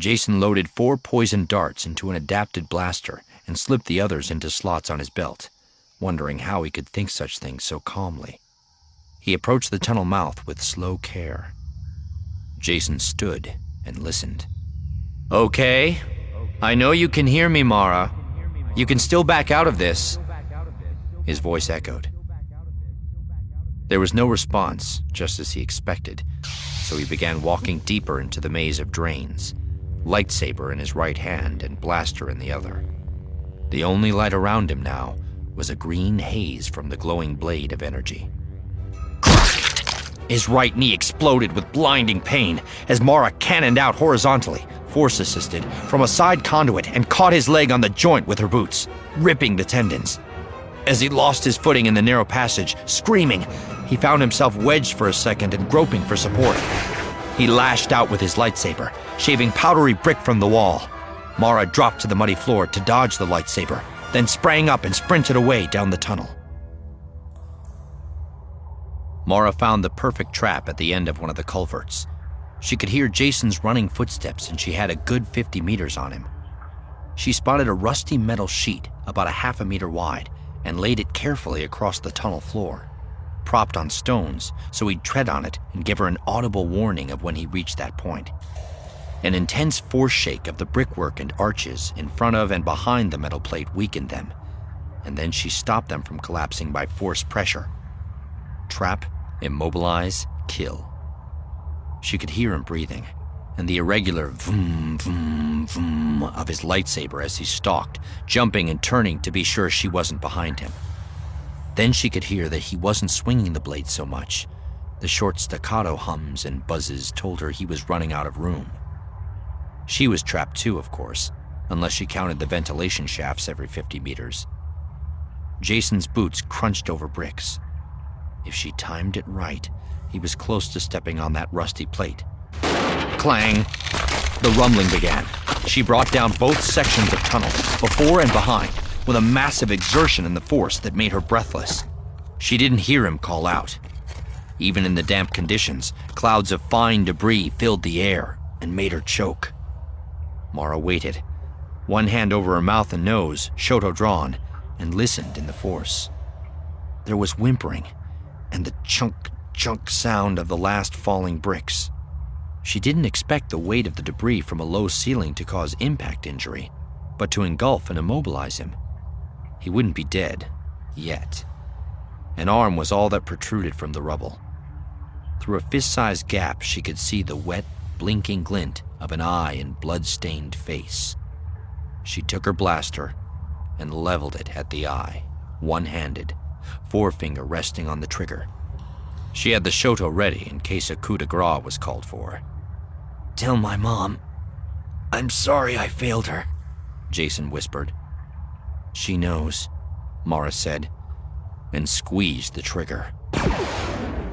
Jacen loaded 4 poison darts into an adapted blaster and slipped the others into slots on his belt, wondering how he could think such things so calmly. He approached the tunnel mouth with slow care. Jacen stood and listened. "Okay, I know you can hear me, Mara. You can still back out of this," his voice echoed. There was no response, just as he expected, so he began walking deeper into the maze of drains, lightsaber in his right hand and blaster in the other. The only light around him now was a green haze from the glowing blade of energy. His right knee exploded with blinding pain as Mara cannoned out horizontally, force-assisted, from a side conduit and caught his leg on the joint with her boots, ripping the tendons. As he lost his footing in the narrow passage, screaming, he found himself wedged for a second and groping for support. He lashed out with his lightsaber, shaving powdery brick from the wall. Mara dropped to the muddy floor to dodge the lightsaber, then sprang up and sprinted away down the tunnel. Mara found the perfect trap at the end of one of the culverts. She could hear Jacen's running footsteps, and she had a good 50 meters on him. She spotted a rusty metal sheet about a half a meter wide and laid it carefully across the tunnel floor, propped on stones so he'd tread on it and give her an audible warning of when he reached that point. An intense force shake of the brickwork and arches in front of and behind the metal plate weakened them, and then she stopped them from collapsing by force pressure. Trap, immobilize, kill. She could hear him breathing, and the irregular vroom, vroom, vroom of his lightsaber as he stalked, jumping and turning to be sure she wasn't behind him. Then she could hear that he wasn't swinging the blade so much. The short staccato hums and buzzes told her he was running out of room. She was trapped too, of course, unless she counted the ventilation shafts every 50 meters. Jacen's boots crunched over bricks. If she timed it right, he was close to stepping on that rusty plate. Clang! The rumbling began. She brought down both sections of tunnel, before and behind, with a massive exertion in the force that made her breathless. She didn't hear him call out. Even in the damp conditions, clouds of fine debris filled the air and made her choke. Mara waited, one hand over her mouth and nose, shoto drawn, and listened in the force. There was whimpering and the chunk sound of the last falling bricks. She didn't expect the weight of the debris from a low ceiling to cause impact injury, but to engulf and immobilize him. He wouldn't be dead, yet. An arm was all that protruded from the rubble. Through a fist-sized gap, she could see the wet, blinking glint of an eye and blood-stained face. She took her blaster and leveled it at the eye, one-handed, forefinger resting on the trigger. She had the shoto ready in case a coup de grace was called for. "Tell my mom I'm sorry I failed her," Jacen whispered. "She knows," Mara said, and squeezed the trigger.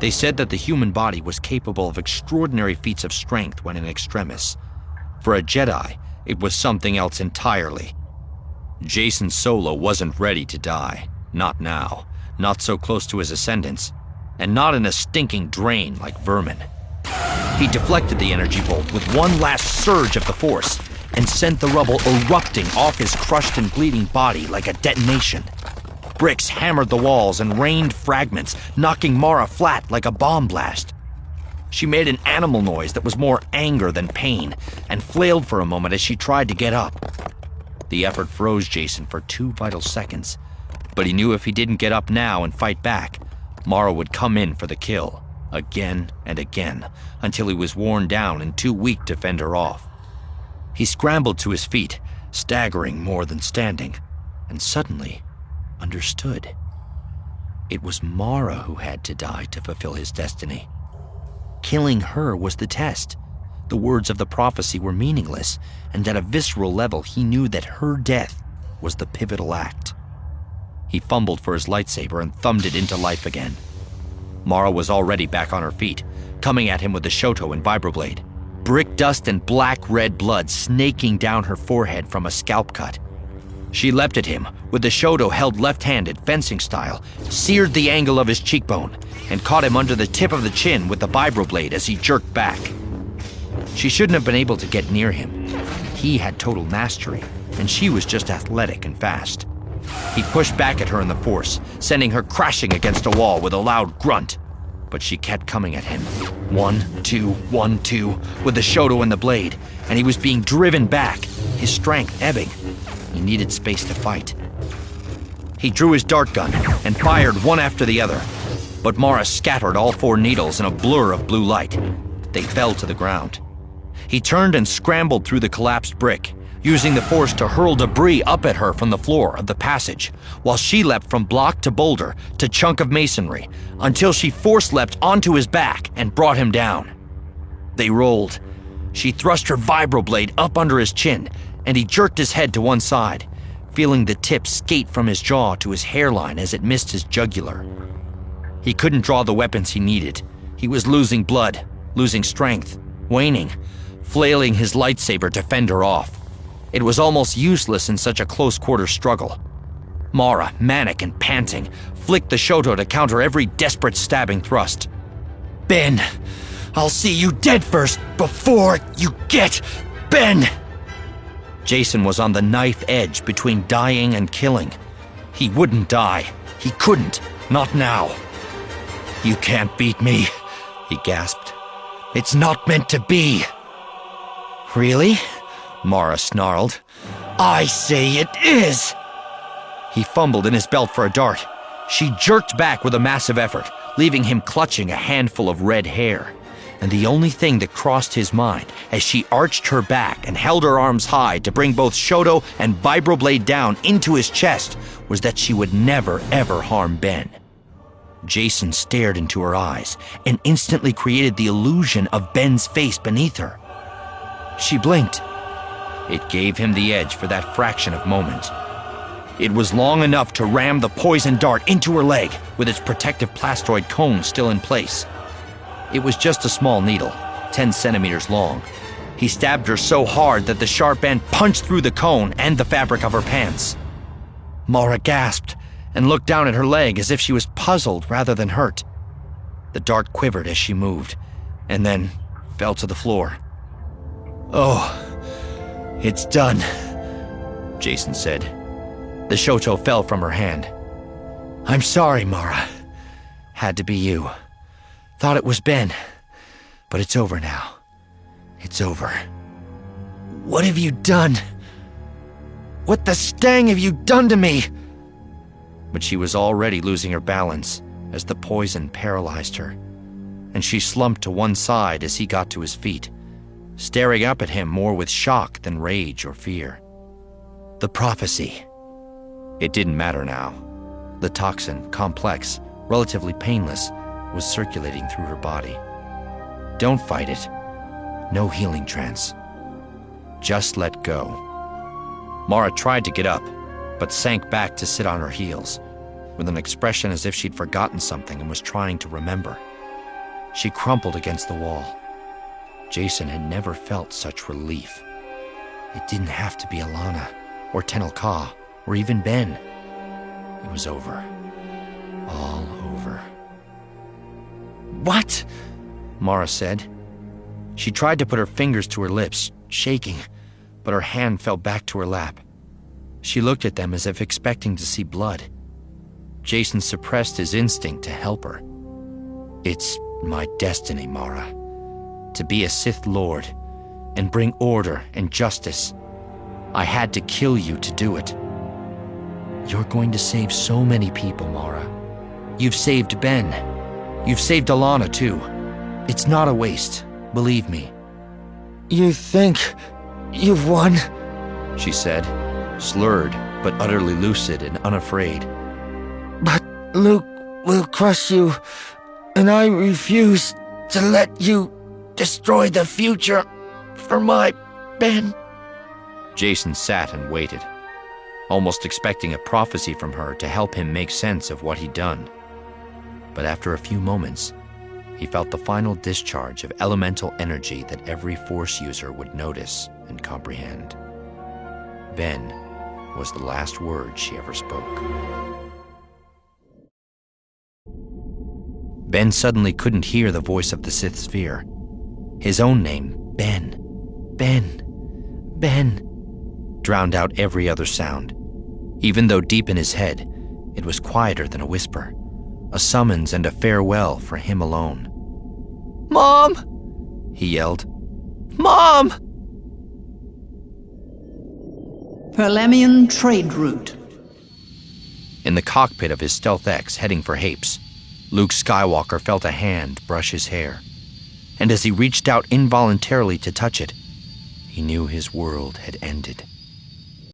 They said that the human body was capable of extraordinary feats of strength when in extremis. For a Jedi, it was something else entirely. Jacen Solo wasn't ready to die. Not now. Not so close to his ascendance. And not in a stinking drain like vermin. He deflected the energy bolt with one last surge of the force and sent the rubble erupting off his crushed and bleeding body like a detonation. Bricks hammered the walls and rained fragments, knocking Mara flat like a bomb blast. She made an animal noise that was more anger than pain and flailed for a moment as she tried to get up. The effort froze Jacen for 2 vital seconds, but he knew if he didn't get up now and fight back, Mara would come in for the kill, again and again, until he was worn down and too weak to fend her off. He scrambled to his feet, staggering more than standing, and suddenly understood. It was Mara who had to die to fulfill his destiny. Killing her was the test. The words of the prophecy were meaningless, and at a visceral level he knew that her death was the pivotal act. He fumbled for his lightsaber and thumbed it into life again. Mara was already back on her feet, coming at him with the shoto and vibroblade. Brick dust and black-red blood snaking down her forehead from a scalp cut. She leapt at him, with the shoto held left-handed, fencing style, seared the angle of his cheekbone, and caught him under the tip of the chin with the vibroblade as he jerked back. She shouldn't have been able to get near him. He had total mastery, and she was just athletic and fast. He pushed back at her in the Force, sending her crashing against a wall with a loud grunt. But she kept coming at him. 1, 2, 1, 2, with the Shoto and the blade, and he was being driven back, his strength ebbing. He needed space to fight. He drew his dart gun and fired one after the other, but Mara scattered all 4 needles in a blur of blue light. They fell to the ground. He turned and scrambled through the collapsed brick, using the Force to hurl debris up at her from the floor of the passage, while she leapt from block to boulder to chunk of masonry, until she Force leapt onto his back and brought him down. They rolled. She thrust her vibroblade up under his chin, and he jerked his head to one side, feeling the tip skate from his jaw to his hairline as it missed his jugular. He couldn't draw the weapons he needed. He was losing blood, losing strength, waning, flailing his lightsaber to fend her off. It was almost useless in such a close-quarter struggle. Mara, manic and panting, flicked the Shoto to counter every desperate stabbing thrust. "Ben, I'll see you dead first before you get Ben!" Jacen was on the knife edge between dying and killing. He wouldn't die. He couldn't. Not now. "You can't beat me," he gasped. "It's not meant to be." "Really?" Mara snarled. "I say it is!" He fumbled in his belt for a dart. She jerked back with a massive effort, leaving him clutching a handful of red hair. And the only thing that crossed his mind as she arched her back and held her arms high to bring both Shoto and vibroblade down into his chest was that she would never, ever harm Ben. Jacen stared into her eyes and instantly created the illusion of Ben's face beneath her. She blinked. It gave him the edge for that fraction of moment. It was long enough to ram the poison dart into her leg with its protective plastoid cone still in place. It was just a small needle, 10 centimeters long. He stabbed her so hard that the sharp end punched through the cone and the fabric of her pants. Mara gasped and looked down at her leg as if she was puzzled rather than hurt. The dart quivered as she moved, and then fell to the floor. "Oh, it's done," Jacen said. The Shoto fell from her hand. "I'm sorry, Mara. Had to be you. Thought it was Ben, but it's over now. It's over." "What have you done? What the stang have you done to me?" But she was already losing her balance as the poison paralyzed her, and she slumped to one side as he got to his feet, staring up at him more with shock than rage or fear. The prophecy. It didn't matter now. The toxin, complex, relatively painless, was circulating through her body. Don't fight it. No healing trance. Just let go. Mara tried to get up, but sank back to sit on her heels, with an expression as if she'd forgotten something and was trying to remember. She crumpled against the wall. Jacen had never felt such relief. It didn't have to be Alana, or Tenel Ka, or even Ben. It was over. All over. "What?" Mara said. She tried to put her fingers to her lips, shaking, but her hand fell back to her lap. She looked at them as if expecting to see blood. Jacen suppressed his instinct to help her. "It's my destiny, Mara. To be a Sith Lord and bring order and justice. I had to kill you to do it. You're going to save so many people, Mara. You've saved Ben. You've saved Alana, too. It's not a waste, believe me." "You think you've won?" she said, slurred but utterly lucid and unafraid. "But Luke will crush you, and I refuse to let you destroy the future for my Ben." Jacen sat and waited, almost expecting a prophecy from her to help him make sense of what he'd done. But after a few moments, he felt the final discharge of elemental energy that every Force user would notice and comprehend. Ben was the last word she ever spoke. Ben suddenly couldn't hear the voice of the Sith sphere. His own name, Ben. Ben. Ben, drowned out every other sound. Even though deep in his head, it was quieter than a whisper, a summons and a farewell for him alone. "Mom!" he yelled. "Mom!" Perlemian trade route. In the cockpit of his Stealth X heading for Hapes, Luke Skywalker felt a hand brush his hair, and as he reached out involuntarily to touch it, he knew his world had ended.